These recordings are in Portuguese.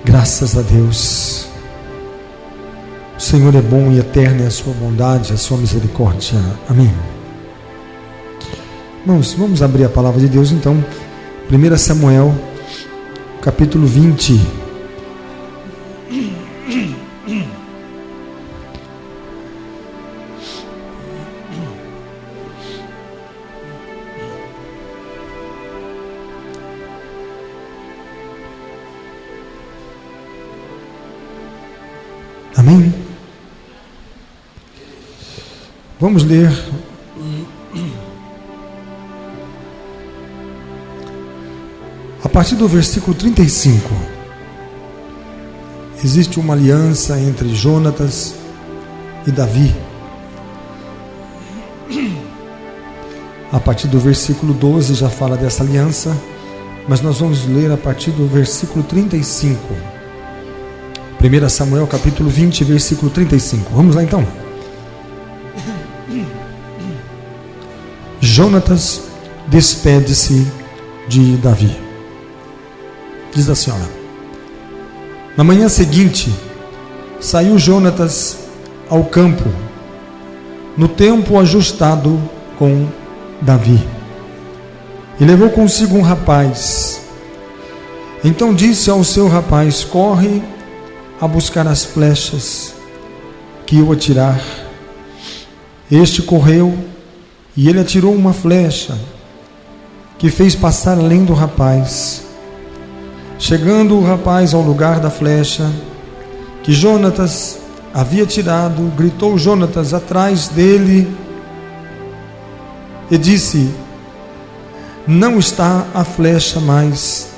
Graças a Deus. O Senhor é bom e eterna é a sua bondade, a sua misericórdia. Amém. Irmãos, vamos abrir a palavra de Deus então. 1 Samuel, capítulo 20. Amém? Vamos ler a partir do versículo 35. Existe uma aliança entre Jonatas e Davi. A partir do versículo 12 já fala dessa aliança, mas nós vamos ler a partir do versículo 35. 1 Samuel capítulo 20, versículo 35. Vamos lá então. Jonatas despede-se de Davi. Diz assim, olha: na manhã seguinte, saiu Jonatas ao campo, no tempo ajustado com Davi, e levou consigo um rapaz. Então disse ao seu rapaz: corre a buscar as flechas que eu atirar. Este correu, e ele atirou uma flecha, que fez passar além do rapaz. Chegando o rapaz ao lugar da flecha que Jonatas havia tirado, gritou Jonatas atrás dele e disse: não está a flecha mais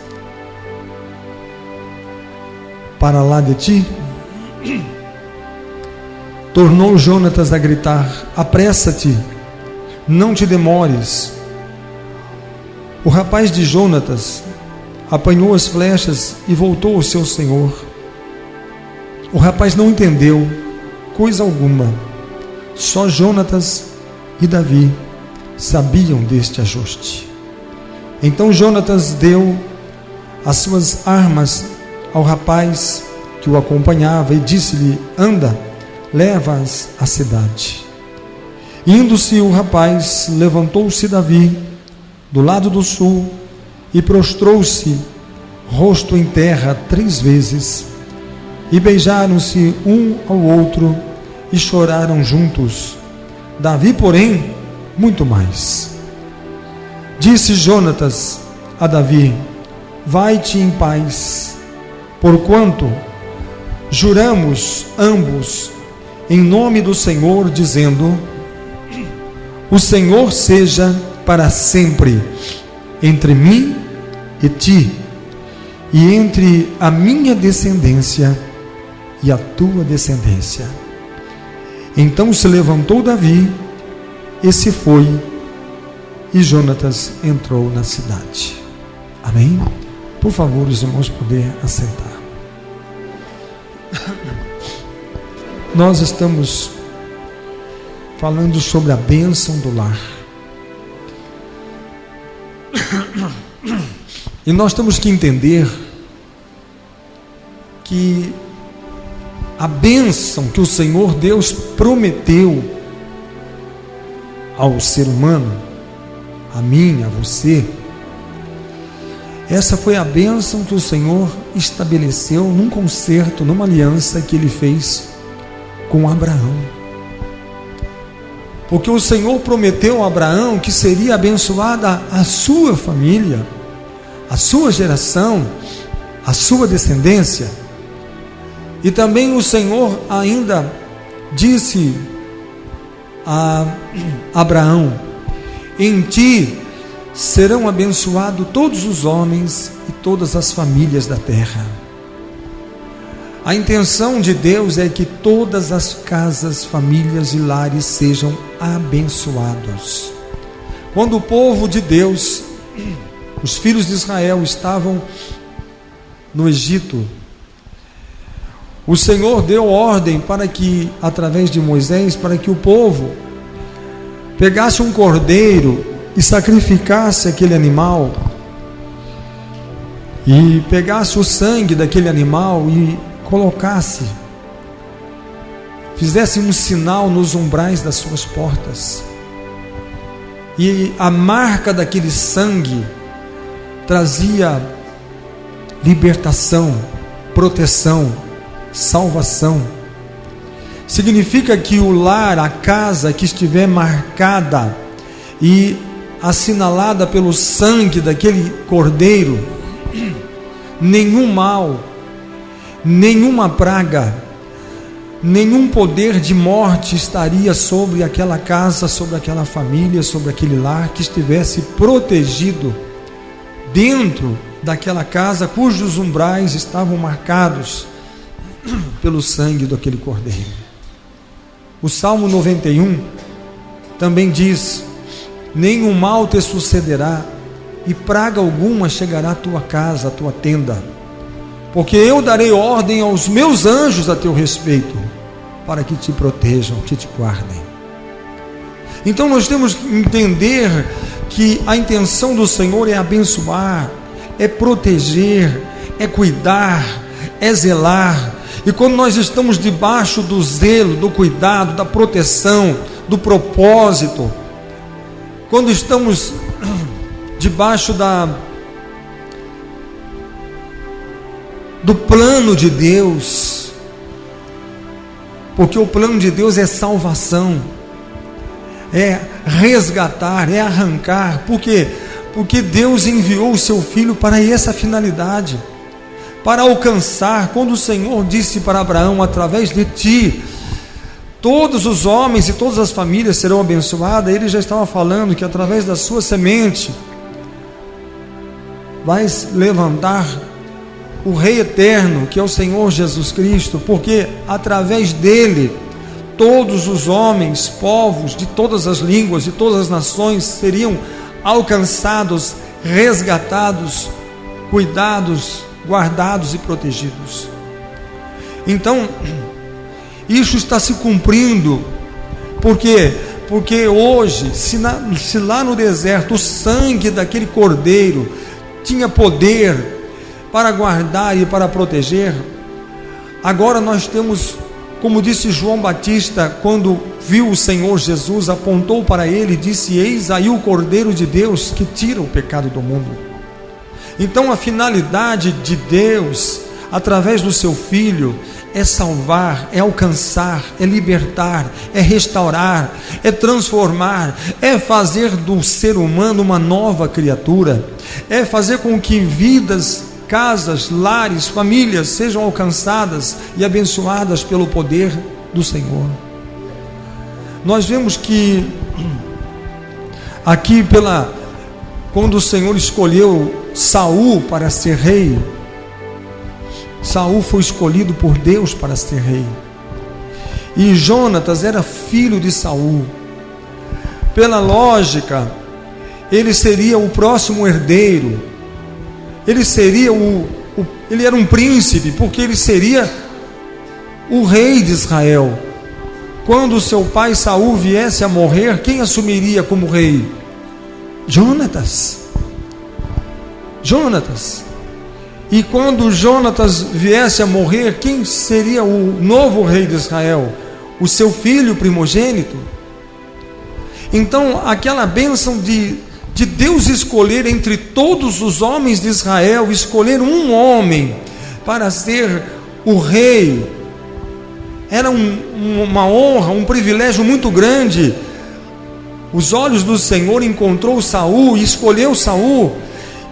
para lá de ti? Tornou Jonatas a gritar: apressa-te, não te demores. O rapaz de Jonatas apanhou as flechas e voltou ao seu senhor. O rapaz não entendeu coisa alguma. Só Jonatas e Davi sabiam deste ajuste. Então Jonatas deu as suas armas ao rapaz que o acompanhava e disse-lhe: anda, leva-as à cidade. Indo-se o rapaz, levantou-se Davi do lado do sul e prostrou-se, rosto em terra 3 vezes, e beijaram-se um ao outro e choraram juntos. Davi, porém, muito mais. Disse Jonatas a Davi: vai-te em paz, porquanto juramos ambos em nome do Senhor, dizendo: o Senhor seja para sempre entre mim e ti, e entre a minha descendência e a tua descendência. Então se levantou Davi e se foi, e Jonatas entrou na cidade. Amém? Por favor, os irmãos poder assentar. Nós estamos falando sobre a bênção do lar. E nós temos que entender que a bênção que o Senhor Deus prometeu ao ser humano, a mim, a você, essa foi a bênção que o Senhor estabeleceu num concerto, numa aliança que Ele fez com Abraão. Porque o Senhor prometeu a Abraão que seria abençoada a sua família, a sua geração, a sua descendência. E também o Senhor ainda disse a Abraão: em ti serão abençoados todos os homens e todas as famílias da terra. A intenção de Deus é que todas as casas, famílias e lares sejam abençoados. Quando o povo de Deus, os filhos de Israel, estavam no Egito, o Senhor deu ordem para que, através de Moisés, para que o povo pegasse um cordeiro e sacrificasse aquele animal. e pegasse o sangue daquele animal e colocasse, fizesse um sinal nos umbrais das suas portas, e a marca daquele sangue trazia libertação, proteção, salvação. Significa que o lar, a casa que estiver marcada e assinalada pelo sangue daquele cordeiro, nenhum mal, nenhuma praga, nenhum poder de morte estaria sobre aquela casa, sobre aquela família, sobre aquele lar que estivesse protegido dentro daquela casa cujos umbrais estavam marcados pelo sangue daquele cordeiro. O Salmo 91 também diz: nenhum mal te sucederá, e praga alguma chegará à tua casa, à tua tenda, porque eu darei ordem aos meus anjos a teu respeito, para que te protejam, que te guardem. Então nós temos que entender que a intenção do Senhor é abençoar, é proteger, é cuidar, é zelar. E quando nós estamos debaixo do zelo, do cuidado, da proteção, do propósito, quando estamos debaixo do plano de Deus, porque o plano de Deus é salvação, é resgatar, é arrancar. Por quê? Porque Deus enviou o seu Filho para essa finalidade, para alcançar. Quando o Senhor disse para Abraão: através de ti todos os homens e todas as famílias serão abençoadas, ele já estava falando que através da sua semente vai levantar o Rei eterno, que é o Senhor Jesus Cristo, porque através dele todos os homens, povos de todas as línguas, de todas as nações seriam alcançados, resgatados, cuidados, guardados e protegidos. Então, isso está se cumprindo. Por quê? Porque hoje, se lá no deserto o sangue daquele cordeiro tinha poder para guardar e para proteger, agora nós temos, como disse João Batista, quando viu o Senhor Jesus, apontou para ele e disse: eis aí o Cordeiro de Deus que tira o pecado do mundo. Então a finalidade de Deus, através do seu Filho, é salvar, é alcançar, é libertar, é restaurar, é transformar, é fazer do ser humano uma nova criatura, é fazer com que vidas, casas, lares, famílias sejam alcançadas e abençoadas pelo poder do Senhor. Nós vemos que aqui quando o Senhor escolheu Saul para ser rei, Saul foi escolhido por Deus para ser rei, e Jonatas era filho de Saul. Pela lógica, ele seria o próximo herdeiro, ele era um príncipe, porque ele seria o rei de Israel. Quando seu pai Saul viesse a morrer, quem assumiria como rei? Jonatas. E quando Jonatas viesse a morrer, quem seria o novo rei de Israel? O seu filho primogênito. Então aquela bênção de Deus escolher entre todos os homens de Israel, escolher um homem para ser o rei, era uma honra, um privilégio muito grande. Os olhos do Senhor encontrou Saul e escolheu Saul,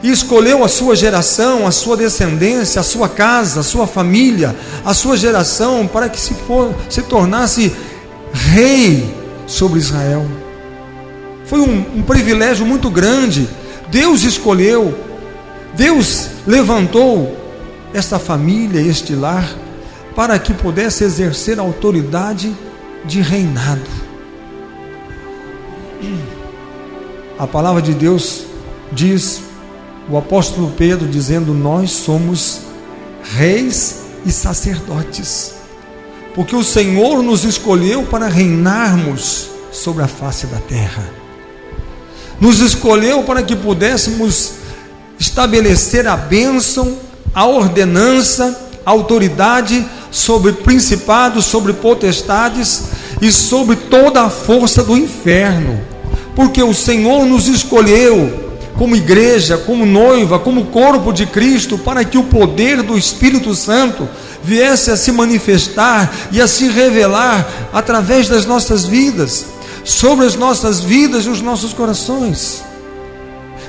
e escolheu a sua geração, a sua descendência, a sua casa, a sua família, a sua geração, para que se tornasse rei sobre Israel. Foi um privilégio muito grande. Deus escolheu, Deus levantou esta família, este lar, para que pudesse exercer a autoridade de reinado. A palavra de Deus diz, o apóstolo Pedro dizendo: nós somos reis e sacerdotes, porque o Senhor nos escolheu para reinarmos sobre a face da terra, nos escolheu para que pudéssemos estabelecer a bênção, a ordenança, a autoridade sobre principados, sobre potestades e sobre toda a força do inferno, porque o Senhor nos escolheu como igreja, como noiva, como corpo de Cristo, para que o poder do Espírito Santo viesse a se manifestar e a se revelar através das nossas vidas, sobre as nossas vidas e os nossos corações.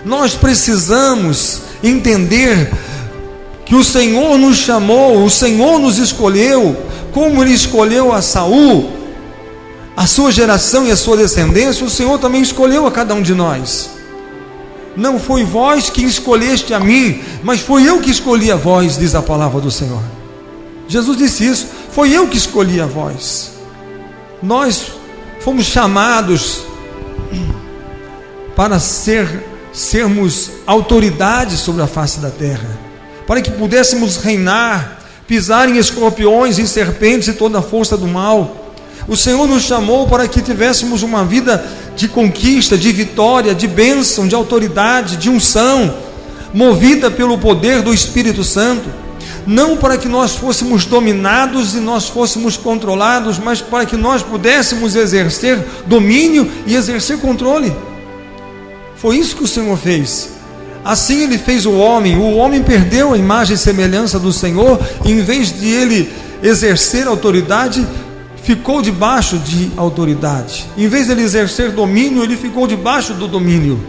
Nós precisamos entender que o Senhor nos chamou, o Senhor nos escolheu, como Ele escolheu a Saul, a sua geração e a sua descendência, o Senhor também escolheu a cada um de nós. Não foi vós que escolheste a mim, mas foi eu que escolhi a vós, diz a palavra do Senhor. Jesus disse isso, foi eu que escolhi a vós. Nós fomos chamados para sermos autoridades sobre a face da terra, para que pudéssemos reinar, pisar em escorpiões e serpentes e toda a força do mal. O Senhor nos chamou para que tivéssemos uma vida de conquista, de vitória, de bênção, de autoridade, de unção, movida pelo poder do Espírito Santo, não para que nós fôssemos dominados e nós fôssemos controlados, mas para que nós pudéssemos exercer domínio e exercer controle. Foi isso que o Senhor fez. Assim Ele fez o homem perdeu a imagem e semelhança do Senhor, e em vez de ele exercer autoridade, ficou debaixo de autoridade. Em vez de ele exercer domínio, ele ficou debaixo do domínio.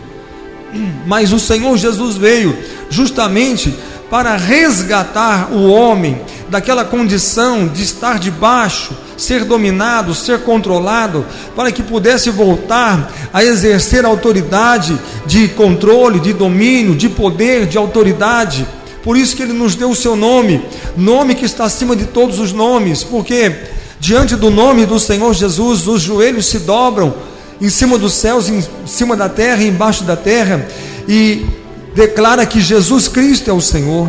Mas o Senhor Jesus veio justamente para resgatar o homem daquela condição de estar debaixo, ser dominado, ser controlado, para que pudesse voltar a exercer autoridade de controle, de domínio, de poder, de autoridade. Por isso que Ele nos deu o seu nome, nome que está acima de todos os nomes, porque diante do nome do Senhor Jesus, os joelhos se dobram em cima dos céus, em cima da terra e embaixo da terra, e declara que Jesus Cristo é o Senhor.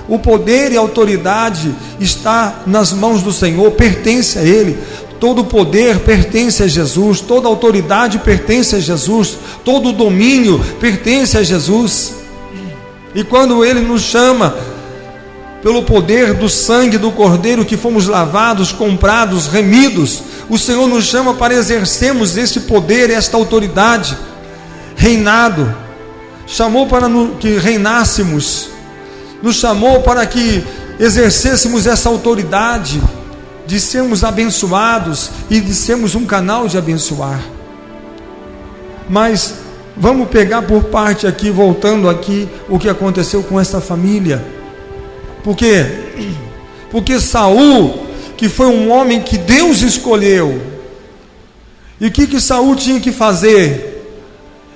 O poder e a autoridade está nas mãos do Senhor, pertence a Ele. Todo o poder pertence a Jesus, toda a autoridade pertence a Jesus, todo o domínio pertence a Jesus. E quando Ele nos chama, pelo poder do sangue do Cordeiro, que fomos lavados, comprados, remidos, o Senhor nos chama para exercermos este poder, esta autoridade, reinado. Chamou para que reinássemos, nos chamou para que exercêssemos essa autoridade de sermos abençoados e de sermos um canal de abençoar. Mas vamos pegar por parte aqui, voltando aqui, o que aconteceu com essa família. Por quê? Porque Saul, que foi um homem que Deus escolheu, e o que Saul tinha que fazer?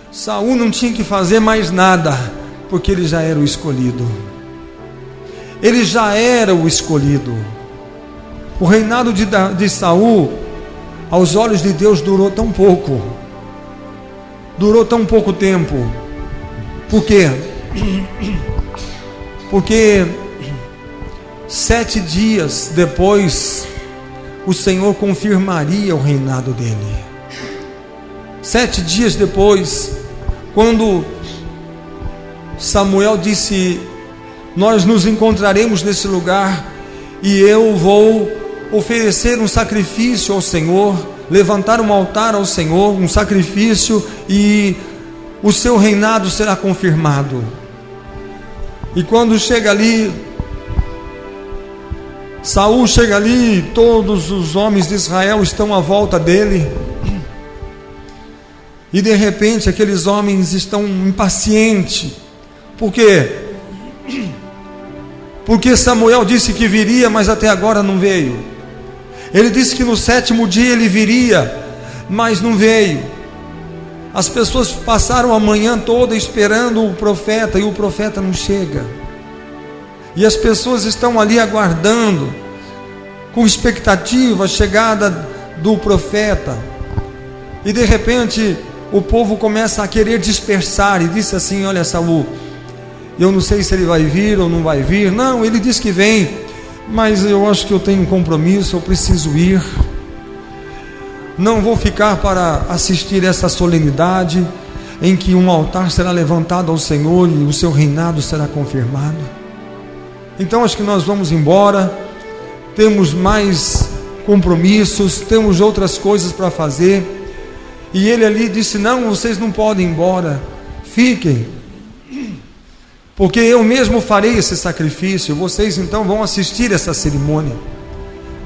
Saul não tinha que fazer mais nada, porque ele já era o escolhido. Ele já era o escolhido. O reinado de Saul, aos olhos de Deus, durou tão pouco. Durou tão pouco tempo. Por quê? Porque 7 dias depois, o Senhor confirmaria o reinado dele. 7 dias depois, quando Samuel disse: nós nos encontraremos nesse lugar, e eu vou oferecer um sacrifício ao Senhor, levantar um altar ao Senhor, um sacrifício, e o seu reinado será confirmado. E quando chega ali, Saul chega ali, todos os homens de Israel estão à volta dele, e de repente aqueles homens estão impacientes. Por quê? Porque Samuel disse que viria, mas até agora não veio. Ele disse que no 7º dia ele viria, mas não veio. As pessoas passaram a manhã toda esperando o profeta, e o profeta não chega. E as pessoas estão ali aguardando, com expectativa, a chegada do profeta. E de repente o povo começa a querer dispersar, e disse assim: olha, Saul, eu não sei se ele vai vir ou não vai vir. Não, ele diz que vem, mas eu acho que eu tenho um compromisso, eu preciso ir. Não vou ficar para assistir essa solenidade. em que um altar será levantado ao Senhor e o seu reinado será confirmado. Então acho que nós vamos embora, temos mais compromissos, temos outras coisas para fazer. E ele ali disse: não, vocês não podem ir embora, fiquem, porque eu mesmo farei esse sacrifício. Vocês então vão assistir essa cerimônia.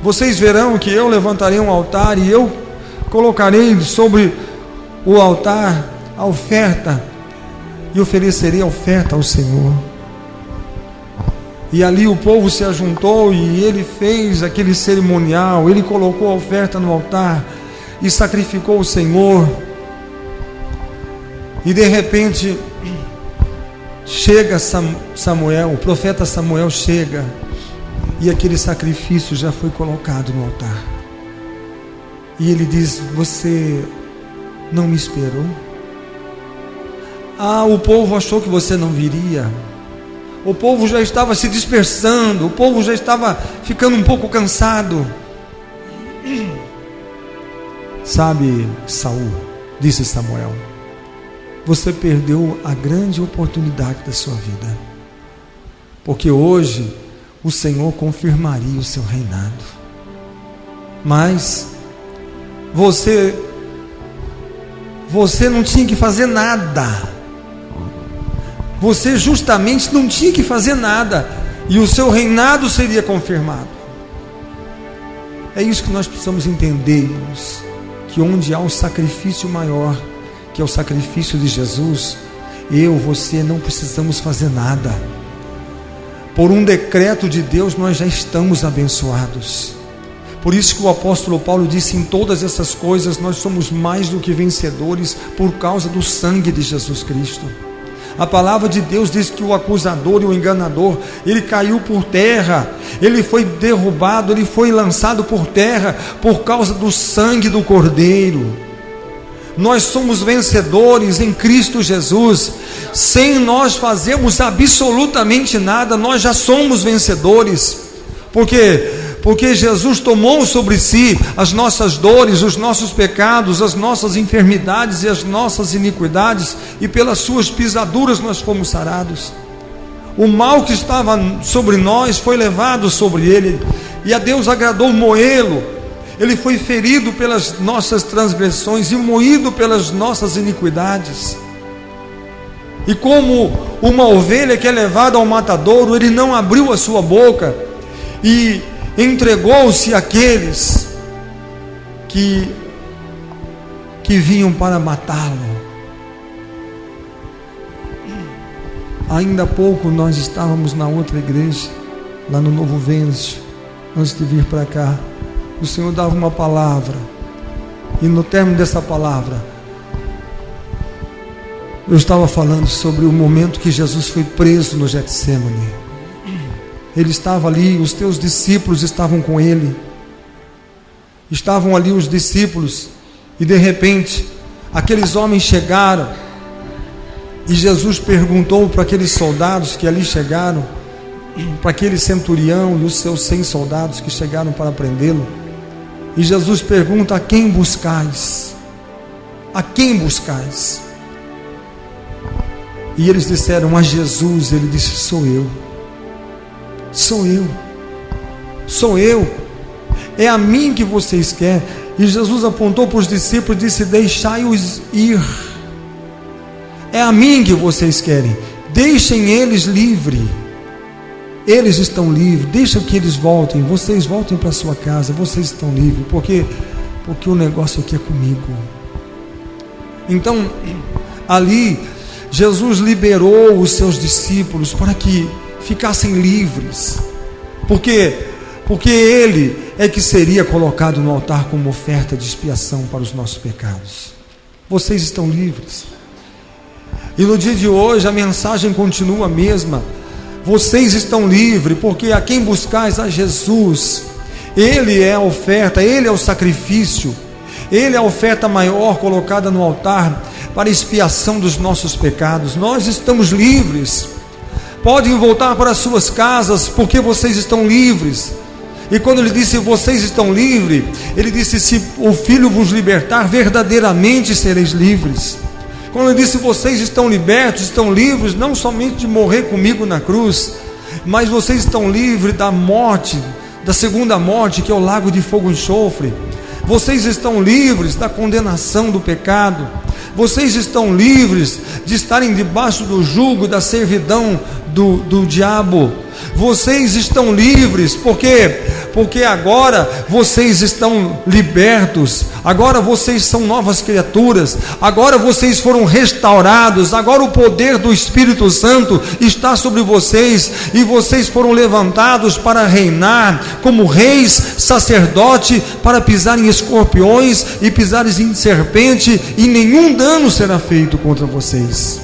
Vocês verão que eu levantarei um altar e eu colocarei sobre o altar a oferta e oferecerei a oferta ao Senhor. E ali o povo se ajuntou e ele fez aquele cerimonial, ele colocou a oferta no altar e sacrificou o Senhor. E de repente chega Samuel, o profeta Samuel chega, e aquele sacrifício já foi colocado no altar. E ele diz: você não me esperou? O povo achou que você não viria. O povo já estava se dispersando, o povo já estava ficando um pouco cansado. Sabe, Saul, disse Samuel, você perdeu a grande oportunidade da sua vida, porque hoje o Senhor confirmaria o seu reinado. Mas você não tinha que fazer nada. Você justamente não tinha que fazer nada, e o seu reinado seria confirmado. É isso que nós precisamos entender, irmãos, que onde há um sacrifício maior, que é o sacrifício de Jesus, você não precisamos fazer nada. Por um decreto de Deus nós já estamos abençoados. Por isso que o apóstolo Paulo disse: em todas essas coisas nós somos mais do que vencedores por causa do sangue de Jesus Cristo. A palavra de Deus diz que o acusador e o enganador, ele caiu por terra, ele foi derrubado, ele foi lançado por terra por causa do sangue do Cordeiro. Nós somos vencedores em Cristo Jesus. Sem nós fazermos absolutamente nada, nós já somos vencedores. Por quê? Porque Jesus tomou sobre si as nossas dores, os nossos pecados, as nossas enfermidades e as nossas iniquidades, e pelas suas pisaduras nós fomos sarados. O mal que estava sobre nós foi levado sobre ele, e a Deus agradou moê-lo. Ele foi ferido pelas nossas transgressões e moído pelas nossas iniquidades. E como uma ovelha que é levada ao matadouro, ele não abriu a sua boca e entregou-se àqueles que vinham para matá-lo. Ainda há pouco nós estávamos na outra igreja, lá no Novo Vêncio, antes de vir para cá. O Senhor dava uma palavra, e no término dessa palavra eu estava falando sobre o momento que Jesus foi preso no Getsêmani. Ele estava ali, os teus discípulos estavam com ele. Estavam ali os discípulos, e de repente aqueles homens chegaram, e Jesus perguntou para aqueles soldados que ali chegaram, para aquele centurião e os seus 100 soldados que chegaram para prendê-lo. E Jesus pergunta: a quem buscais? A quem buscais? E eles disseram: a Jesus. Ele disse: sou eu. Sou eu, sou eu, é a mim que vocês querem. E Jesus apontou para os discípulos e disse: deixai-os ir, é a mim que vocês querem, deixem eles livres, eles estão livres, deixa que eles voltem, vocês voltem para sua casa, vocês estão livres, porque o negócio aqui é comigo. Então ali Jesus liberou os seus discípulos para que ficassem livres, porque ele é que seria colocado no altar como oferta de expiação para os nossos pecados. Vocês estão livres. E no dia de hoje a mensagem continua a mesma: vocês estão livres, porque a quem buscais? A Jesus. Ele é a oferta, ele é o sacrifício, ele é a oferta maior colocada no altar para expiação dos nossos pecados. Nós estamos livres. Podem voltar para suas casas, porque vocês estão livres. E quando ele disse vocês estão livres, ele disse: se o Filho vos libertar, verdadeiramente sereis livres. Quando ele disse: vocês estão libertos, estão livres, não somente de morrer comigo na cruz, mas vocês estão livres da morte, da segunda morte, que é o lago de fogo e enxofre. Vocês estão livres da condenação do pecado. Vocês estão livres de estarem debaixo do jugo da servidão do diabo. Vocês estão livres, porque agora vocês estão libertos, agora vocês são novas criaturas, agora vocês foram restaurados, agora o poder do Espírito Santo está sobre vocês, e vocês foram levantados para reinar como reis, sacerdote, para pisar em escorpiões e pisar em serpente, e nenhum dano será feito contra vocês.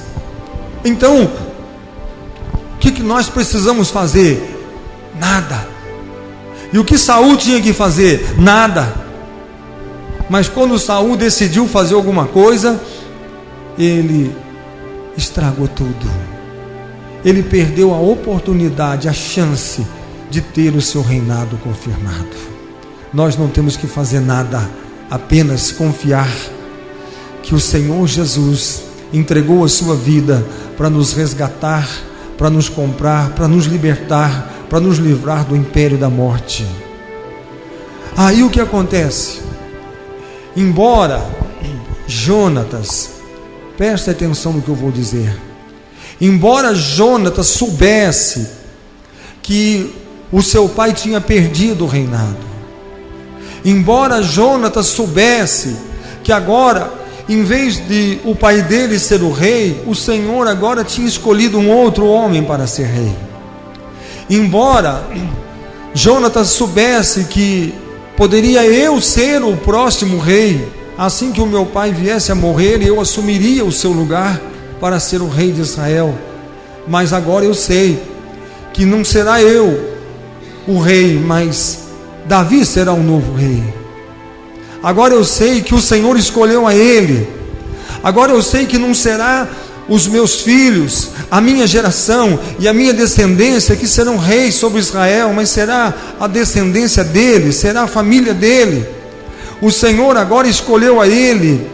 Então, o que nós precisamos fazer? Nada. E o que Saul tinha que fazer? Nada. Mas quando Saul decidiu fazer alguma coisa, ele estragou tudo. Ele perdeu a oportunidade, a chance de ter o seu reinado confirmado. Nós não temos que fazer nada, apenas confiar que o Senhor Jesus entregou a sua vida para nos resgatar, para nos comprar, para nos libertar, para nos livrar do império da morte. Aí o que acontece? Embora Jonatas, preste atenção no que eu vou dizer, embora Jonatas soubesse que o seu pai tinha perdido o reinado, embora Jonatas soubesse que agora, em vez de o pai dele ser o rei, o Senhor agora tinha escolhido um outro homem para ser rei. Embora Jonatas soubesse que poderia eu ser o próximo rei, assim que o meu pai viesse a morrer, eu assumiria o seu lugar para ser o rei de Israel. Mas agora eu sei que não será eu o rei, mas Davi será o novo rei. Agora eu sei que o Senhor escolheu a ele. Agora eu sei que não será os meus filhos, a minha geração e a minha descendência que serão reis sobre Israel, mas será a descendência dele, será a família dele. O Senhor agora escolheu a ele.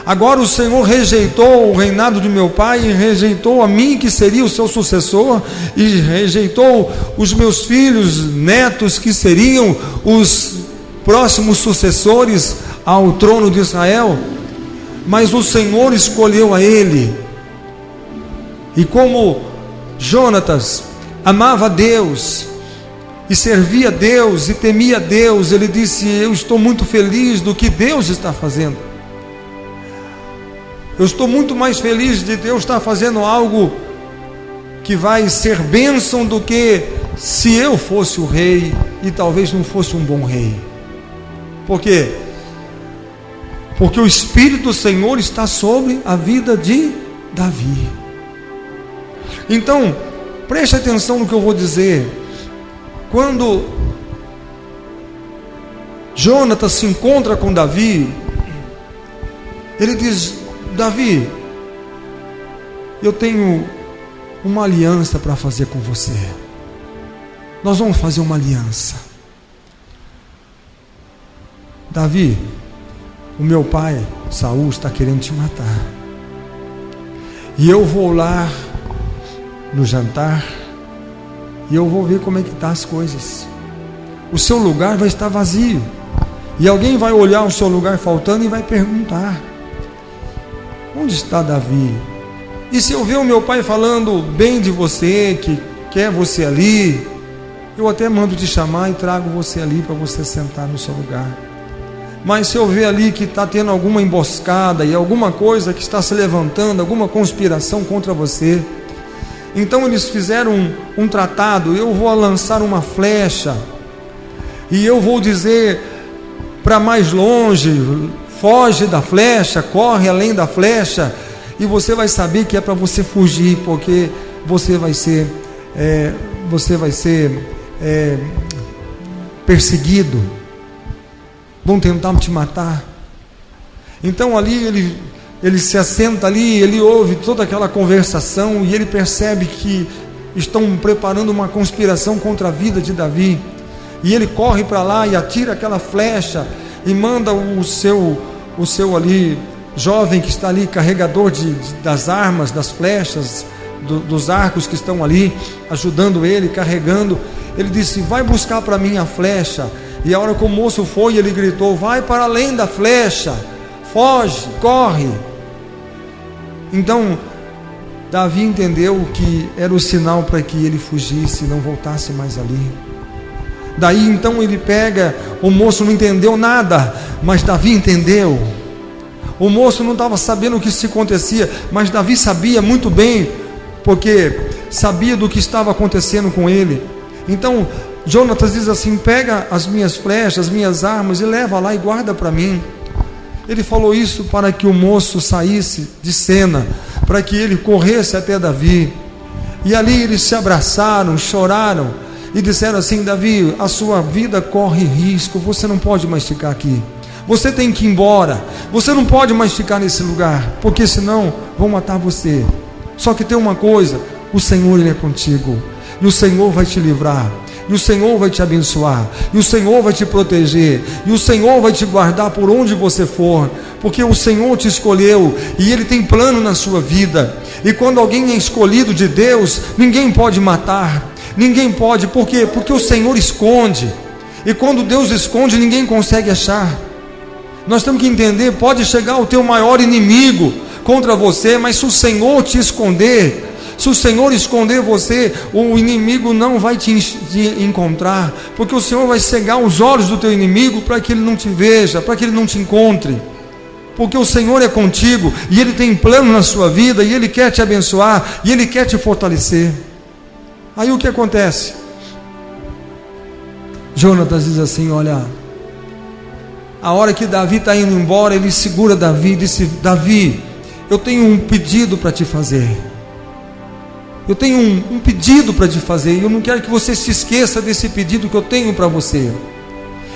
Agora o Senhor rejeitou o reinado de meu pai e rejeitou a mim, que seria o seu sucessor, e rejeitou os meus filhos, netos, que seriam os próximos sucessores ao trono de Israel. Mas o Senhor escolheu a ele. E como Jonatas amava a Deus e servia a Deus e temia a Deus, ele disse: eu estou muito feliz do que Deus está fazendo. Eu estou muito mais feliz de Deus estar fazendo algo que vai ser bênção do que se eu fosse o rei e talvez não fosse um bom rei. Por quê? Porque o Espírito do Senhor está sobre a vida de Davi. Então, preste atenção no que eu vou dizer. Quando Jonatas se encontra com Davi, ele diz: Davi, eu tenho uma aliança para fazer com você. Nós vamos fazer uma aliança. Davi, o meu pai Saul está querendo te matar, e eu vou lá no jantar e eu vou ver como é que estão as coisas. O seu lugar vai estar vazio, e alguém vai olhar o seu lugar faltando e vai perguntar: onde está Davi? E se eu ver o meu pai falando bem de você, que quer você ali, eu até mando te chamar e trago você ali para você sentar no seu lugar. Mas se eu ver ali que está tendo alguma emboscada e alguma coisa que está se levantando, alguma conspiração contra você, então eles fizeram um tratado: eu vou lançar uma flecha e eu vou dizer para mais longe, foge da flecha, corre além da flecha, e você vai saber que é para você fugir, porque você vai ser perseguido, vão tentar te matar. Então ali ele se assenta ali, ele ouve toda aquela conversação e ele percebe que estão preparando uma conspiração contra a vida de Davi, e ele corre para lá e atira aquela flecha e manda o seu ali jovem que está ali, carregador das armas, das flechas, dos arcos que estão ali, ajudando ele, carregando, ele disse: vai buscar para mim a flecha. E a hora que o moço foi, ele gritou: vai para além da flecha, foge, corre. Então Davi entendeu que era o sinal para que ele fugisse e não voltasse mais ali. Daí então ele pega, o moço não entendeu nada, mas Davi entendeu. O moço não estava sabendo o que se acontecia, mas Davi sabia muito bem, porque sabia do que estava acontecendo com ele. Então Jonatas diz assim: pega as minhas flechas, as minhas armas e leva lá e guarda para mim. Ele falou isso para que o moço saísse de cena, para que ele corresse até Davi. E ali eles se abraçaram, choraram e disseram assim: Davi, a sua vida corre risco, você não pode mais ficar aqui, você tem que ir embora, você não pode mais ficar nesse lugar, porque senão vão matar você. Só que tem uma coisa: o Senhor, Ele é contigo, e o Senhor vai te livrar, e o Senhor vai te abençoar, e o Senhor vai te proteger, e o Senhor vai te guardar por onde você for, porque o Senhor te escolheu, e Ele tem plano na sua vida. E quando alguém é escolhido de Deus, ninguém pode matar, ninguém pode. Por quê? Porque o Senhor esconde, e quando Deus esconde, ninguém consegue achar. Nós temos que entender: pode chegar o teu maior inimigo contra você, mas se o Senhor te esconder, se o Senhor esconder você, o inimigo não vai te encontrar, porque o Senhor vai cegar os olhos do teu inimigo para que ele não te veja, para que ele não te encontre, porque o Senhor é contigo, e Ele tem plano na sua vida, e Ele quer te abençoar, e Ele quer te fortalecer. Aí o que acontece? Jonatas diz assim: olha, a hora que Davi está indo embora, ele segura Davi e disse: Davi, eu tenho um pedido para te fazer. Eu tenho um pedido para te fazer, e eu não quero que você se esqueça desse pedido que eu tenho para você.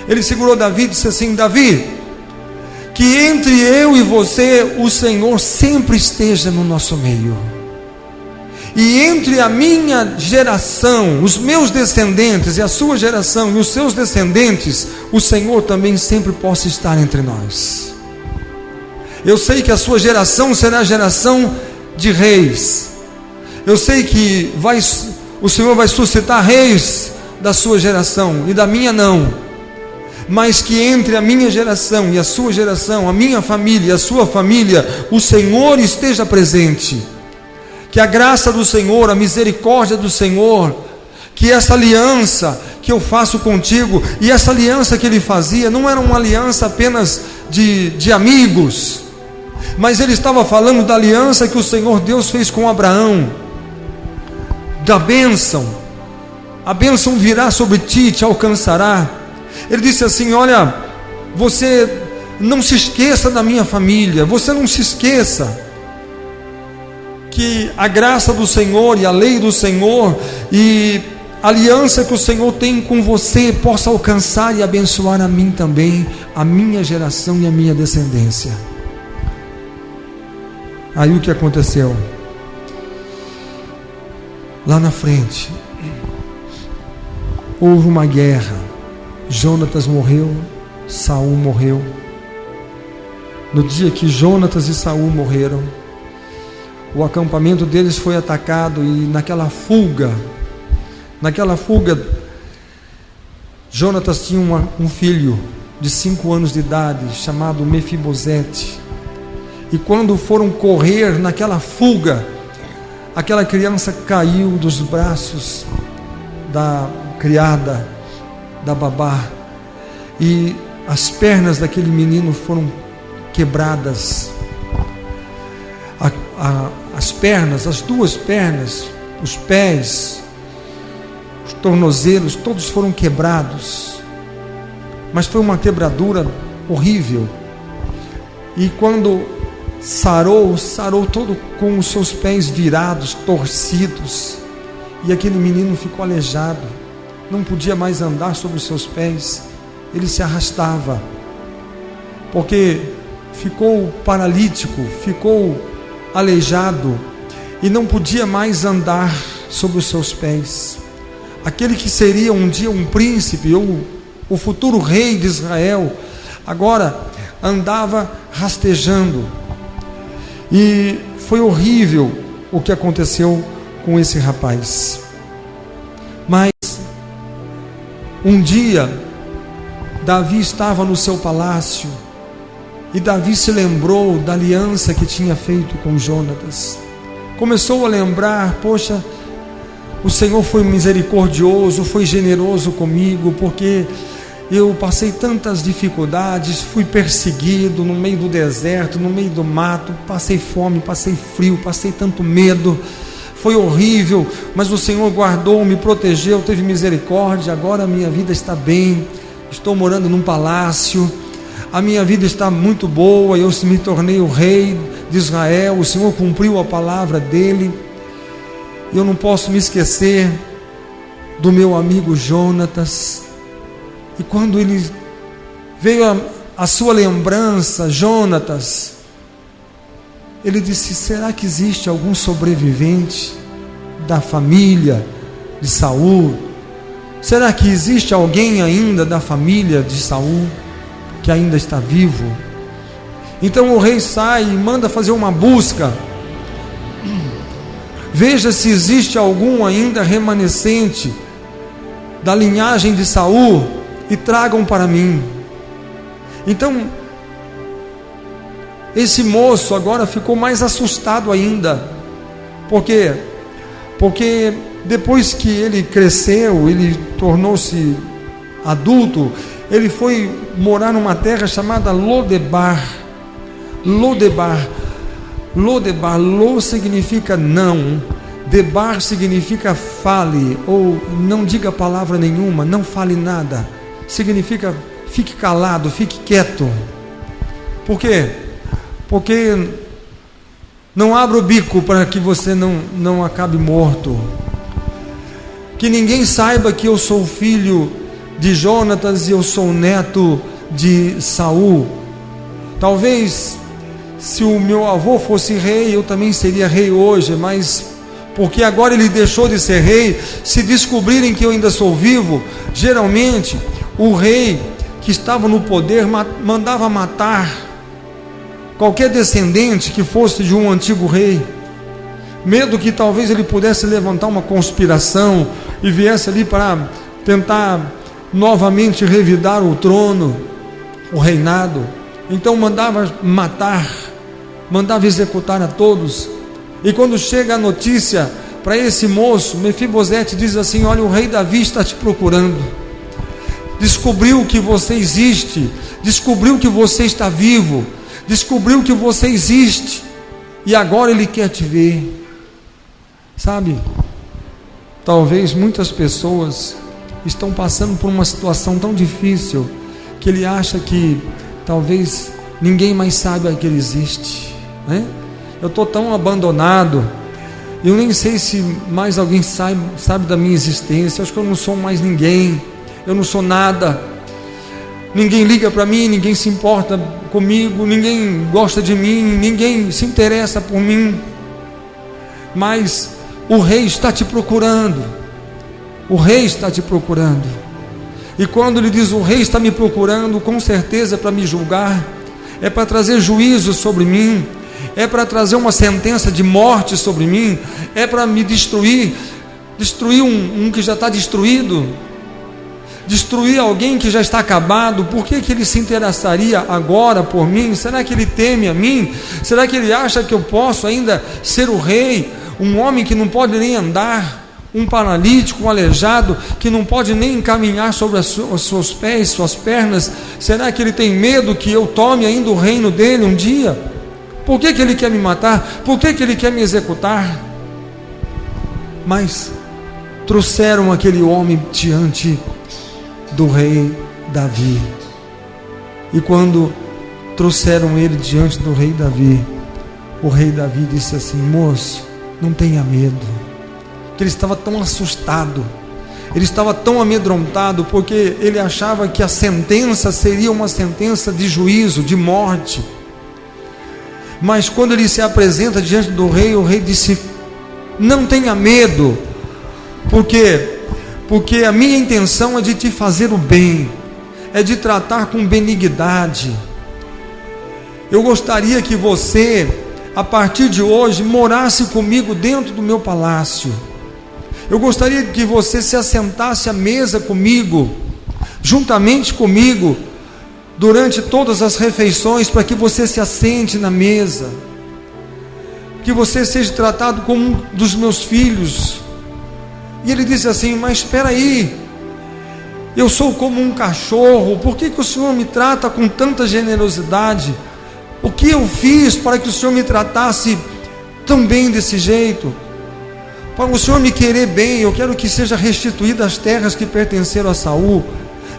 Ele segurou Davi e disse assim: Davi, que entre eu e você, o Senhor sempre esteja no nosso meio, e entre a minha geração, os meus descendentes, e a sua geração e os seus descendentes, o Senhor também sempre possa estar entre nós. Eu sei que a sua geração será a geração de reis. Eu sei que o Senhor vai suscitar reis da sua geração, e da minha não, mas que entre a minha geração e a sua geração, a minha família e a sua família, o Senhor esteja presente. Que a graça do Senhor, a misericórdia do Senhor, que essa aliança que eu faço contigo, e essa aliança que ele fazia, não era uma aliança apenas de amigos, mas ele estava falando da aliança que o Senhor Deus fez com Abraão, da bênção. A bênção virá sobre ti, te alcançará. Ele disse assim: olha, você não se esqueça da minha família, você não se esqueça que a graça do Senhor e a lei do Senhor e a aliança que o Senhor tem com você possa alcançar e abençoar a mim também, a minha geração e a minha descendência. Aí o que aconteceu? Lá na frente houve uma guerra. Jonatas morreu, Saul morreu. No dia que Jonatas e Saul morreram, o acampamento deles foi atacado, e naquela fuga, Jonatas tinha um filho de 5 anos de idade, chamado Mefibosete. E quando foram correr naquela fuga, aquela criança caiu dos braços da criada, da babá, e as pernas daquele menino foram quebradas. As pernas, as 2 pernas, os pés, os tornozelos, todos foram quebrados. Mas foi uma quebradura horrível. E quando sarou todo com os seus pés virados, torcidos, e aquele menino ficou aleijado, não podia mais andar sobre os seus pés, ele se arrastava, porque ficou paralítico, ficou aleijado, e não podia mais andar sobre os seus pés. Aquele que seria um dia um príncipe, ou o futuro rei de Israel, agora andava rastejando, E foi horrível o que aconteceu com esse rapaz. Mas um dia Davi estava no seu palácio e Davi se lembrou da aliança que tinha feito com Jonatas. Começou a lembrar: poxa, o Senhor foi misericordioso, foi generoso comigo, porque eu passei tantas dificuldades, fui perseguido no meio do deserto, no meio do mato, passei fome, passei frio, passei tanto medo, foi horrível, mas o Senhor guardou, me protegeu, teve misericórdia. Agora a minha vida está bem, estou morando num palácio, a minha vida está muito boa, eu me tornei o rei de Israel, o Senhor cumpriu a palavra dele. Eu não posso me esquecer do meu amigo Jonatas. E quando ele veio a sua lembrança, Jonatas, ele disse: será que existe algum sobrevivente da família de Saul? Será que existe alguém ainda da família de Saul que ainda está vivo? Então o rei sai e manda fazer uma busca. Veja se existe algum ainda remanescente da linhagem de Saul e tragam para mim. Então esse moço agora ficou mais assustado ainda. Por quê? Porque depois que ele cresceu, ele tornou-se adulto, ele foi morar numa terra chamada Lodebar. Lodebar, Lo significa não, Debar significa fale, ou não diga palavra nenhuma, não fale nada. Significa fique calado, fique quieto. Por quê? Porque não abra o bico para que você não acabe morto. Que ninguém saiba que eu sou filho de Jonatas e eu sou neto de Saul. Talvez se o meu avô fosse rei, eu também seria rei hoje, mas porque agora ele deixou de ser rei, se descobrirem que eu ainda sou vivo, geralmente o rei que estava no poder mandava matar qualquer descendente que fosse de um antigo rei, medo que talvez ele pudesse levantar uma conspiração e viesse ali para tentar novamente revidar o trono, o reinado. Então mandava matar, mandava executar a todos. E quando chega a notícia para esse moço, Mefibosete diz assim: olha, o rei Davi está te procurando, descobriu que você existe, descobriu que você está vivo, descobriu que você existe, e agora ele quer te ver. Sabe, talvez muitas pessoas estão passando por uma situação tão difícil que ele acha que talvez ninguém mais saiba que ele existe, né? Eu estou tão abandonado, eu nem sei se mais alguém sabe da minha existência. Acho que eu não sou mais ninguém, eu não sou nada, ninguém liga para mim, ninguém se importa comigo, ninguém gosta de mim, ninguém se interessa por mim. Mas o rei está te procurando, o rei está te procurando. E quando ele diz o rei está me procurando, com certeza é para me julgar, é para trazer juízo sobre mim, é para trazer uma sentença de morte sobre mim, é para me destruir um que já está destruído, destruir alguém que já está acabado. Por que ele se interessaria agora por mim? Será que ele teme a mim? Será que ele acha que eu posso ainda ser o rei? Um homem que não pode nem andar, um paralítico, um aleijado, que não pode nem encaminhar sobre os seus pés, suas pernas. Será que ele tem medo que eu tome ainda o reino dele um dia? Por que ele quer me matar? Por que ele quer me executar? Mas trouxeram aquele homem diante do rei Davi. E quando trouxeram ele diante do rei Davi, o rei Davi disse assim: moço, não tenha medo. Que ele estava tão assustado, ele estava tão amedrontado, porque ele achava que a sentença seria uma sentença de juízo, de morte. Mas quando ele se apresenta diante do rei, o rei disse: não tenha medo. Por quê? Porque a minha intenção é de te fazer o bem, é de tratar com benignidade. Eu gostaria que você a partir de hoje, morasse comigo dentro do meu palácio. Eu gostaria que você se assentasse à mesa comigo, juntamente comigo, durante todas as refeições, para que você se assente na mesa, que você seja tratado como um dos meus filhos. E ele disse assim: mas espera aí, eu sou como um cachorro, por que o Senhor me trata com tanta generosidade? O que eu fiz para que o Senhor me tratasse tão bem desse jeito? Para o Senhor me querer bem, eu quero que seja restituída as terras que pertenceram a Saul,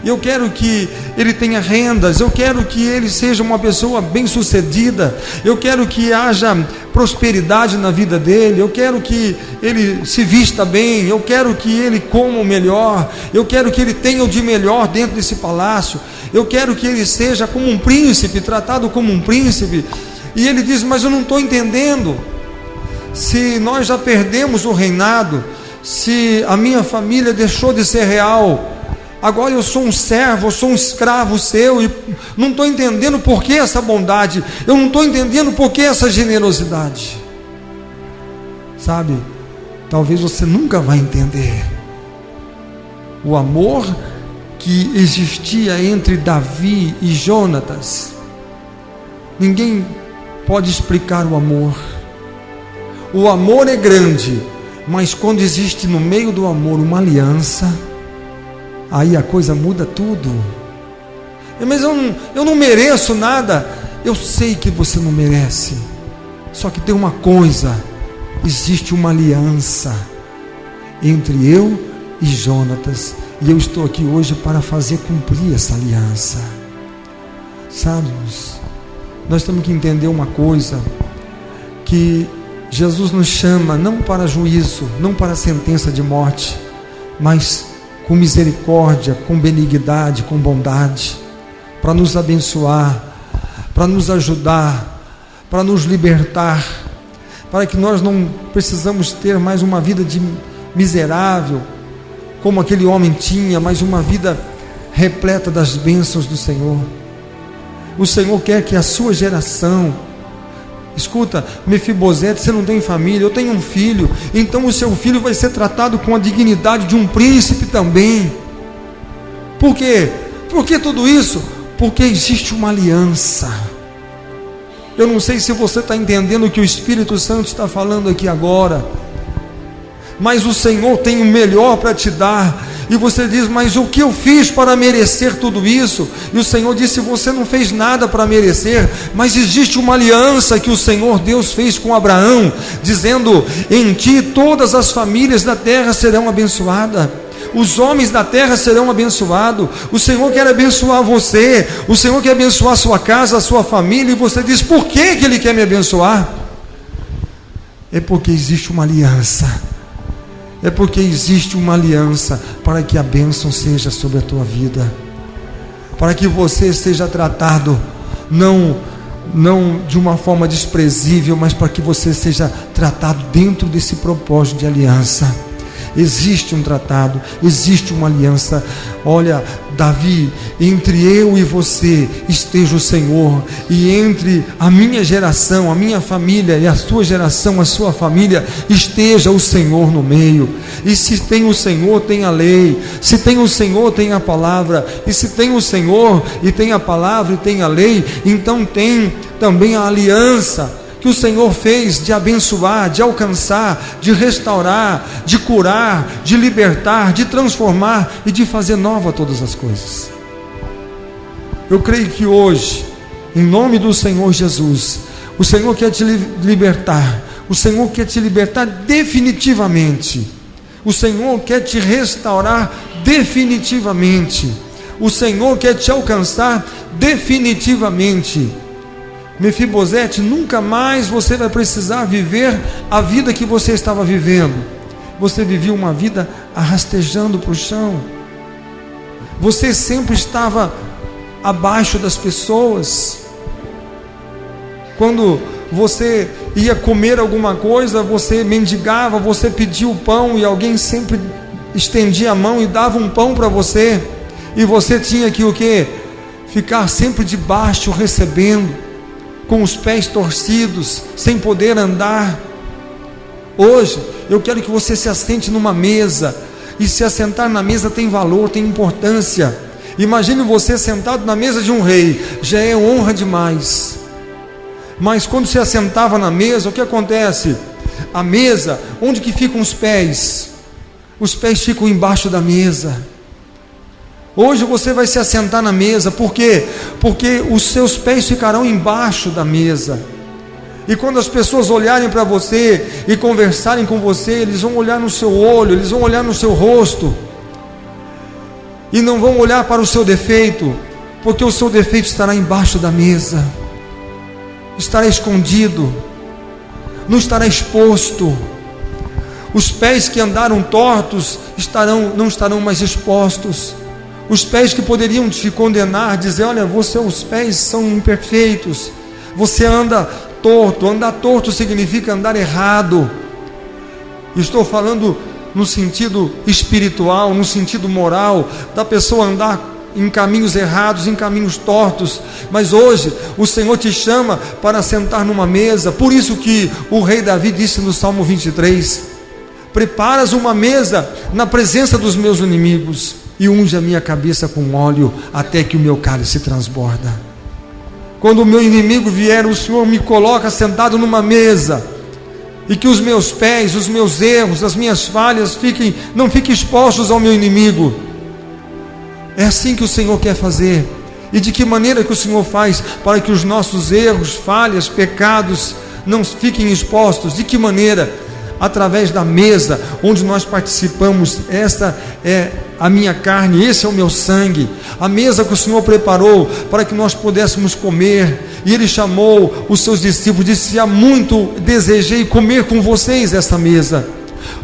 eu quero que ele tenha rendas, eu quero que ele seja uma pessoa bem sucedida, eu quero que haja prosperidade na vida dele, eu quero que ele se vista bem, eu quero que ele coma o melhor, eu quero que ele tenha o de melhor dentro desse palácio, eu quero que ele seja como um príncipe, tratado como um príncipe. E ele diz: mas eu não estou entendendo, se nós já perdemos o reinado, se a minha família deixou de ser real, agora eu sou um servo, eu sou um escravo seu, e não estou entendendo por que essa bondade, eu não estou entendendo por que essa generosidade. Sabe, talvez você nunca vai entender o amor que existia entre Davi e Jonatas. Ninguém pode explicar o amor. O amor é grande, mas quando existe no meio do amor uma aliança, aí a coisa muda tudo. Mas eu não mereço nada. Eu sei que você não merece, só que tem uma coisa: existe uma aliança entre eu e Jonatas, e eu estou aqui hoje para fazer cumprir essa aliança. Sabe, nós temos que entender uma coisa, que Jesus nos chama não para juízo, não para sentença de morte, mas com misericórdia, com benignidade, com bondade, para nos abençoar, para nos ajudar, para nos libertar, para que nós não precisamos ter mais uma vida de miserável, como aquele homem tinha, mas uma vida repleta das bênçãos do Senhor. O Senhor quer que a sua geração, escuta, Mefibosete, você não tem família, eu tenho um filho, então o seu filho vai ser tratado com a dignidade de um príncipe também. Por quê? Por que tudo isso? Porque existe uma aliança. Eu não sei se você está entendendo o que o Espírito Santo está falando aqui agora, mas o Senhor tem o melhor para te dar, e você diz: mas o que eu fiz para merecer tudo isso? E o Senhor disse: você não fez nada para merecer, mas existe uma aliança que o Senhor Deus fez com Abraão, dizendo: em ti todas as famílias da terra serão abençoadas, os homens da terra serão abençoados. O Senhor quer abençoar você, o Senhor quer abençoar a sua casa, a sua família, e você diz: por que Ele quer me abençoar? É porque existe uma aliança. É porque existe uma aliança para que a bênção seja sobre a tua vida, para que você seja tratado não de uma forma desprezível, mas para que você seja tratado dentro desse propósito de aliança. Existe um tratado, existe uma aliança. Olha, Davi, entre eu e você esteja o Senhor, e entre a minha geração, a minha família, e a sua geração, a sua família, esteja o Senhor no meio. E se tem o Senhor, tem a lei. Se tem o Senhor, tem a palavra. E se tem o Senhor, e tem a palavra, e tem a lei, então tem também a aliança que o Senhor fez de abençoar, de alcançar, de restaurar, de curar, de libertar, de transformar e de fazer nova todas as coisas. Eu creio que hoje, em nome do Senhor Jesus, o Senhor quer te libertar, o Senhor quer te libertar definitivamente, o Senhor quer te restaurar definitivamente, o Senhor quer te alcançar definitivamente. Mefibosete, nunca mais você vai precisar viver a vida que você estava vivendo. Você vivia uma vida arrastejando para o chão. Você sempre estava abaixo das pessoas. Quando você ia comer alguma coisa, você mendigava, você pedia o pão, e alguém sempre estendia a mão e dava um pão para você, e você tinha que o quê? Ficar sempre de baixo recebendo. com os pés torcidos, sem poder andar. Hoje, eu quero que você se assente numa mesa, e se assentar na mesa tem valor, tem importância. Imagine você sentado na mesa de um rei, já é honra demais. Mas quando se assentava na mesa, o que acontece? A mesa, onde que ficam os pés? Os pés ficam embaixo da mesa. Hoje você vai se assentar na mesa, por quê? Porque os seus pés ficarão embaixo da mesa. E quando as pessoas olharem para você e conversarem com você, eles vão olhar no seu olho, eles vão olhar no seu rosto, e não vão olhar para o seu defeito, porque o seu defeito estará embaixo da mesa, estará escondido, não estará exposto. Os pés que andaram tortos não estarão mais expostos. Os pés que poderiam te condenar, dizer: olha, os pés são imperfeitos, você anda torto. Andar torto significa andar errado. Estou falando no sentido espiritual, no sentido moral, da pessoa andar em caminhos errados, em caminhos tortos. Mas hoje o Senhor te chama para sentar numa mesa. Por isso que o rei Davi disse no Salmo 23: preparas uma mesa na presença dos meus inimigos, e unge a minha cabeça com óleo, até que o meu cálice transborda. Quando o meu inimigo vier, o Senhor me coloca sentado numa mesa, e que os meus pés, os meus erros, as minhas falhas não fiquem expostos ao meu inimigo. É assim que o Senhor quer fazer. E de que maneira que o Senhor faz para que os nossos erros, falhas, pecados não fiquem expostos? De que maneira? Através da mesa onde nós participamos. Esta é a minha carne, esse é o meu sangue. A mesa que o Senhor preparou para que nós pudéssemos comer. E Ele chamou os seus discípulos, disse: há muito desejei comer com vocês essa mesa,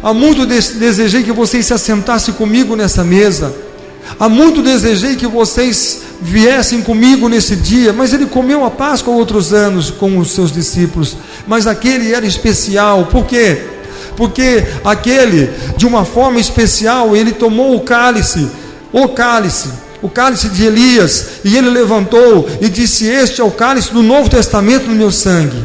há muito desejei que vocês se assentassem comigo nessa mesa, há muito desejei que vocês viessem comigo nesse dia. Mas Ele comeu a Páscoa outros anos com os seus discípulos, mas aquele era especial. Por quê? Porque aquele, de uma forma especial, ele tomou o cálice de Elias, e ele levantou e disse: este é o cálice do Novo Testamento no meu sangue.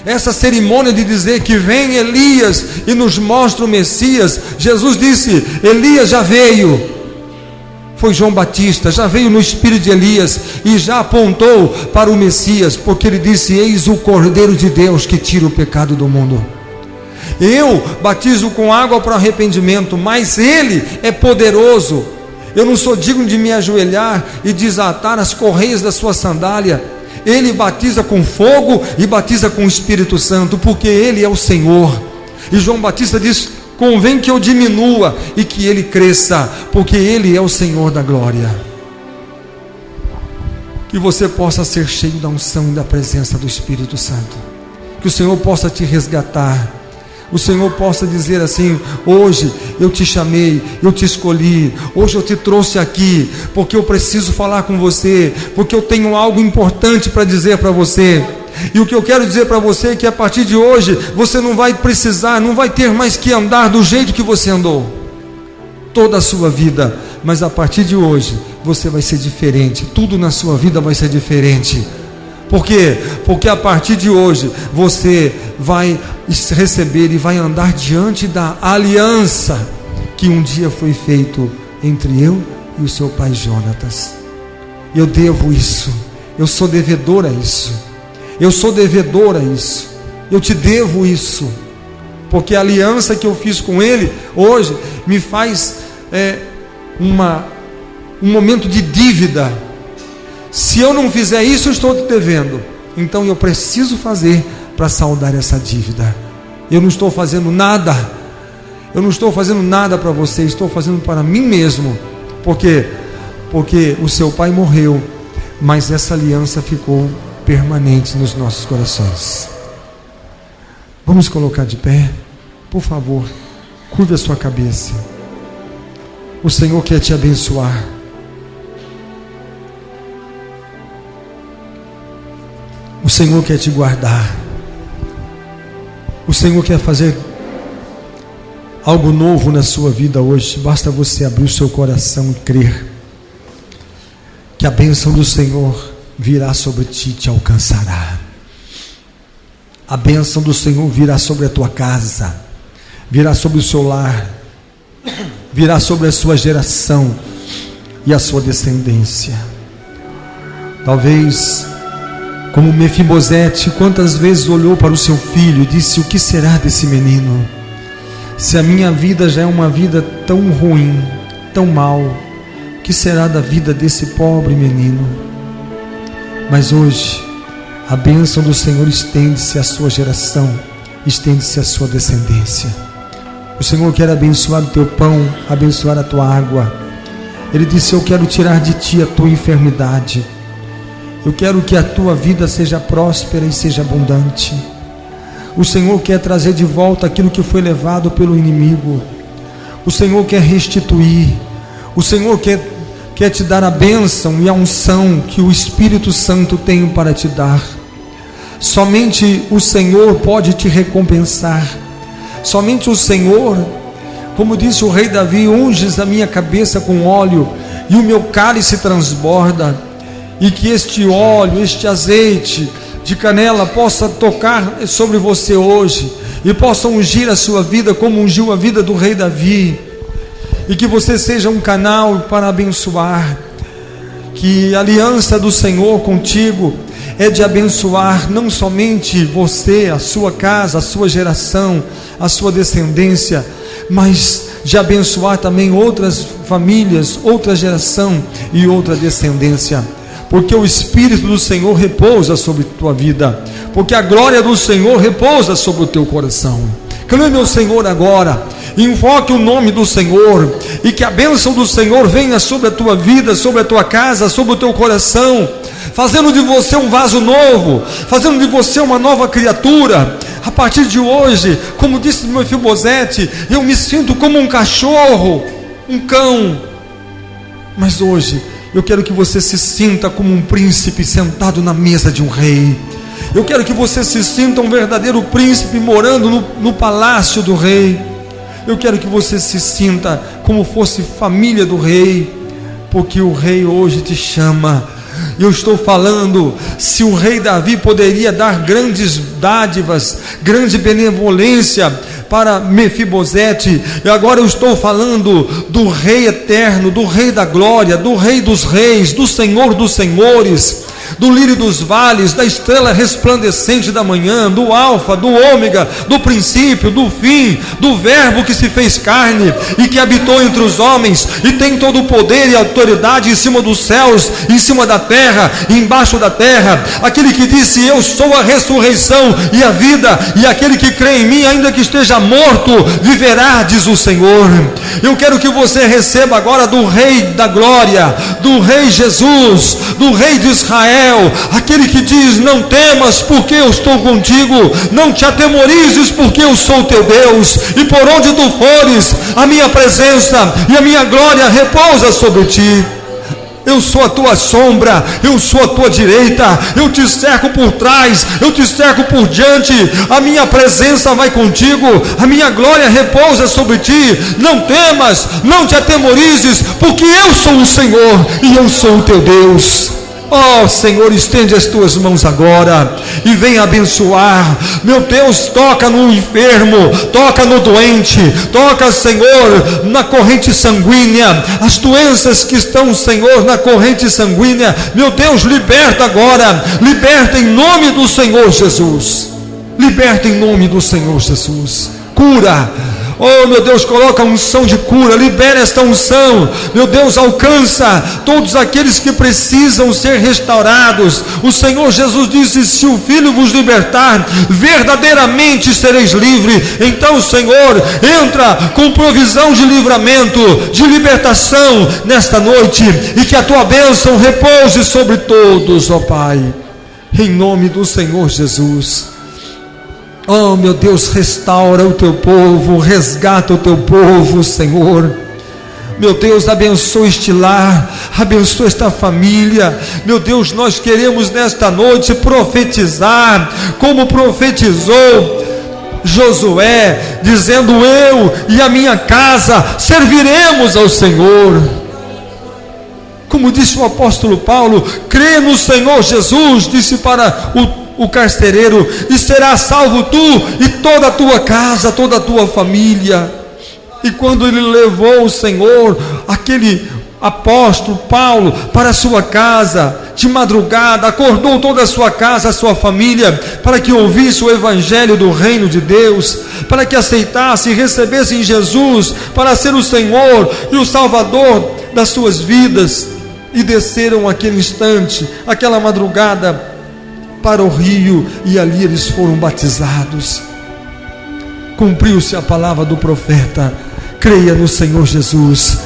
Essa cerimônia de dizer que vem Elias e nos mostra o Messias, Jesus disse: Elias já veio. Foi João Batista, já veio no espírito de Elias e já apontou para o Messias, porque ele disse: eis o Cordeiro de Deus que tira o pecado do mundo. Eu batizo com água para arrependimento, mas Ele é poderoso. Eu não sou digno de me ajoelhar e desatar as correias da sua sandália. Ele batiza com fogo e batiza com o Espírito Santo, porque Ele é o Senhor. E João Batista diz: convém que eu diminua e que Ele cresça, porque Ele é o Senhor da glória. Que você possa ser cheio da unção e da presença do Espírito Santo, que o Senhor possa te resgatar, o Senhor possa dizer assim: hoje eu te chamei, eu te escolhi, hoje eu te trouxe aqui, porque eu preciso falar com você, porque eu tenho algo importante para dizer para você. E o que eu quero dizer para você é que a partir de hoje você não vai precisar, não vai ter mais que andar do jeito que você andou toda a sua vida, mas a partir de hoje você vai ser diferente, tudo na sua vida vai ser diferente. Por quê? Porque a partir de hoje você vai receber e vai andar diante da aliança que um dia foi feito entre eu e o seu pai Jonatas. Eu devo isso, eu sou devedor a isso, eu sou devedor a isso, eu te devo isso, porque a aliança que eu fiz com ele hoje me faz um momento de dívida. Se eu não fizer isso, eu estou te devendo. Então eu preciso fazer para saldar essa dívida. Eu não estou fazendo nada. Eu não estou fazendo nada para você. Estou fazendo para mim mesmo. Por quê? Porque o seu pai morreu, mas essa aliança ficou permanente nos nossos corações. Vamos colocar de pé, por favor. Curve a sua cabeça. O Senhor quer te abençoar. O Senhor quer te guardar. O Senhor quer fazer algo novo na sua vida hoje. Basta você abrir o seu coração e crer que a bênção do Senhor virá sobre ti e te alcançará. A bênção do Senhor virá sobre a tua casa, virá sobre o seu lar, virá sobre a sua geração e a sua descendência. Talvez, como Mefibosete, quantas vezes olhou para o seu filho e disse: o que será desse menino? Se a minha vida já é uma vida tão ruim, tão mal, o que será da vida desse pobre menino? Mas hoje, a bênção do Senhor estende-se à sua geração, estende-se à sua descendência. O Senhor quer abençoar o teu pão, abençoar a tua água. Ele disse: eu quero tirar de ti a tua enfermidade. Eu quero que a tua vida seja próspera e seja abundante. O Senhor quer trazer de volta aquilo que foi levado pelo inimigo. O Senhor quer restituir. O Senhor quer te dar a bênção e a unção que o Espírito Santo tem para te dar. Somente o Senhor pode te recompensar. Somente o Senhor, como disse o rei Davi: unges a minha cabeça com óleo e o meu cálice transborda. E que este óleo, este azeite de canela possa tocar sobre você hoje e possa ungir a sua vida como ungiu a vida do rei Davi, e que você seja um canal para abençoar. Que a aliança do Senhor contigo é de abençoar não somente você, a sua casa, a sua geração, a sua descendência, mas de abençoar também outras famílias, outra geração e outra descendência. Porque o Espírito do Senhor repousa sobre a tua vida, porque a glória do Senhor repousa sobre o teu coração. Clame ao Senhor agora, invoque o nome do Senhor, e que a bênção do Senhor venha sobre a tua vida, sobre a tua casa, sobre o teu coração, fazendo de você um vaso novo, fazendo de você uma nova criatura. A partir de hoje, como disse Mefibosete, eu me sinto como um cachorro, um cão, mas hoje eu quero que você se sinta como um príncipe sentado na mesa de um rei. Eu quero que você se sinta um verdadeiro príncipe morando no palácio do rei. Eu quero que você se sinta como fosse família do rei, porque o rei hoje te chama. Eu estou falando, se o rei Davi poderia dar grandes dádivas, grande benevolência para Mefibosete, e agora eu estou falando do rei eterno, do rei da glória, do rei dos reis, do Senhor dos senhores, do lírio dos vales, da estrela resplandecente da manhã, do alfa, do ômega, do princípio, do fim, do verbo que se fez carne e que habitou entre os homens e tem todo o poder e autoridade em cima dos céus, em cima da terra e embaixo da terra, aquele que disse: eu sou a ressurreição e a vida, e aquele que crê em mim, ainda que esteja morto, viverá, diz o Senhor. Eu quero que você receba agora do rei da glória, do rei Jesus, do rei de Israel, aquele que diz: não temas, porque eu estou contigo, não te atemorizes, porque eu sou teu Deus, e por onde tu fores, a minha presença e a minha glória repousa sobre ti. Eu sou a tua sombra, eu sou a tua direita, eu te cerco por trás, eu te cerco por diante, a minha presença vai contigo, a minha glória repousa sobre ti. Não temas, não te atemorizes, porque eu sou o Senhor e eu sou o teu Deus. Oh Senhor, estende as tuas mãos agora e vem abençoar. Meu Deus, toca no enfermo, toca no doente, toca, Senhor, na corrente sanguínea, as doenças que estão, Senhor, na corrente sanguínea. Meu Deus, liberta agora, liberta em nome do Senhor Jesus, liberta em nome do Senhor Jesus. Cura. Oh meu Deus, coloca a unção de cura, libera esta unção. Meu Deus, alcança todos aqueles que precisam ser restaurados. O Senhor Jesus disse: se o Filho vos libertar, verdadeiramente sereis livres. Então, Senhor, entra com provisão de livramento, de libertação nesta noite, e que a tua bênção repouse sobre todos, ó Pai, em nome do Senhor Jesus. Oh meu Deus, restaura o teu povo, resgata o teu povo, Senhor. Meu Deus, abençoa este lar, abençoa esta família. Meu Deus, nós queremos nesta noite profetizar, como profetizou Josué, dizendo: eu e a minha casa serviremos ao Senhor. Como disse o apóstolo Paulo, crê no Senhor Jesus, disse para o carcereiro, e serás salvo tu e toda a tua casa, toda a tua família. E quando ele levou o Senhor, aquele apóstolo Paulo, para a sua casa, de madrugada, acordou toda a sua casa, a sua família, para que ouvisse o evangelho do reino de Deus, para que aceitasse e recebesse em Jesus, para ser o Senhor e o Salvador das suas vidas. E desceram aquele instante, aquela madrugada, para o rio, e ali eles foram batizados. Cumpriu-se a palavra do profeta: creia no Senhor Jesus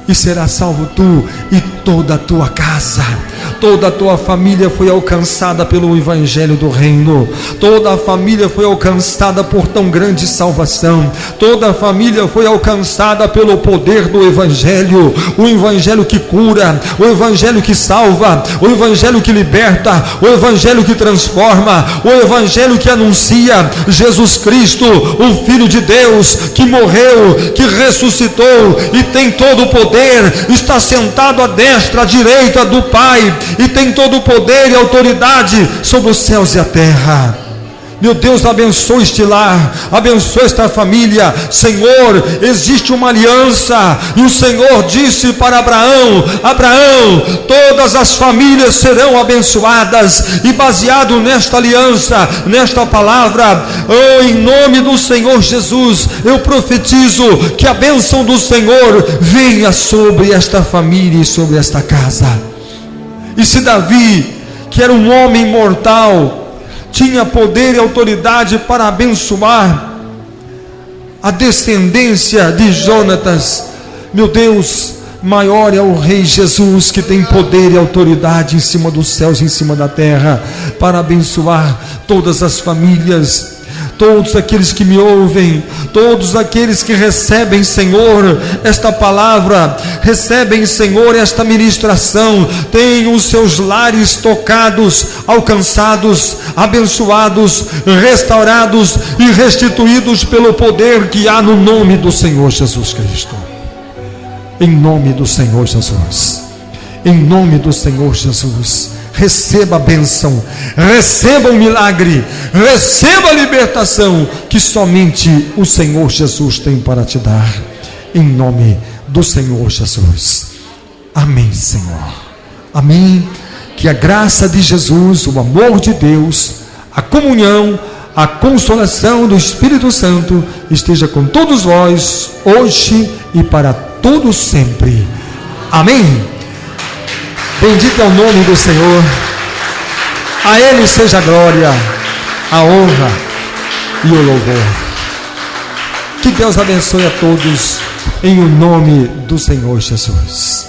e será salvo tu e toda a tua casa. Toda a tua família foi alcançada pelo evangelho do reino. Toda a família foi alcançada por tão grande salvação. Toda a família foi alcançada pelo poder do evangelho. O evangelho que cura, o evangelho que salva, o evangelho que liberta, o evangelho que transforma, o evangelho que anuncia Jesus Cristo, o Filho de Deus, que morreu, que ressuscitou e tem todo o poder, está sentado à destra, à direita do Pai, e tem todo o poder e autoridade sobre os céus e a terra. Meu Deus, abençoe este lar, abençoe esta família. Senhor, existe uma aliança, e o Senhor disse para Abraão: Abraão, todas as famílias serão abençoadas. E baseado nesta aliança, nesta palavra, em nome do Senhor Jesus, eu profetizo que a bênção do Senhor venha sobre esta família e sobre esta casa. E se Davi, que era um homem mortal, tinha poder e autoridade para abençoar a descendência de Jonatas, meu Deus, maior é o Rei Jesus, que tem poder e autoridade em cima dos céus e em cima da terra, para abençoar todas as famílias. Todos aqueles que me ouvem, todos aqueles que recebem, Senhor, esta palavra, recebem, Senhor, esta ministração, tenham os seus lares tocados, alcançados, abençoados, restaurados e restituídos pelo poder que há no nome do Senhor Jesus Cristo. Em nome do Senhor Jesus, em nome do Senhor Jesus, receba a bênção, receba o milagre, receba a libertação que somente o Senhor Jesus tem para te dar, em nome do Senhor Jesus. Amém, Senhor, amém. Que a graça de Jesus, o amor de Deus, a comunhão, a consolação do Espírito Santo esteja com todos vós, hoje e para todos sempre. Amém. Bendito é o nome do Senhor, a Ele seja a glória, a honra e o louvor. Que Deus abençoe a todos, em o nome do Senhor Jesus.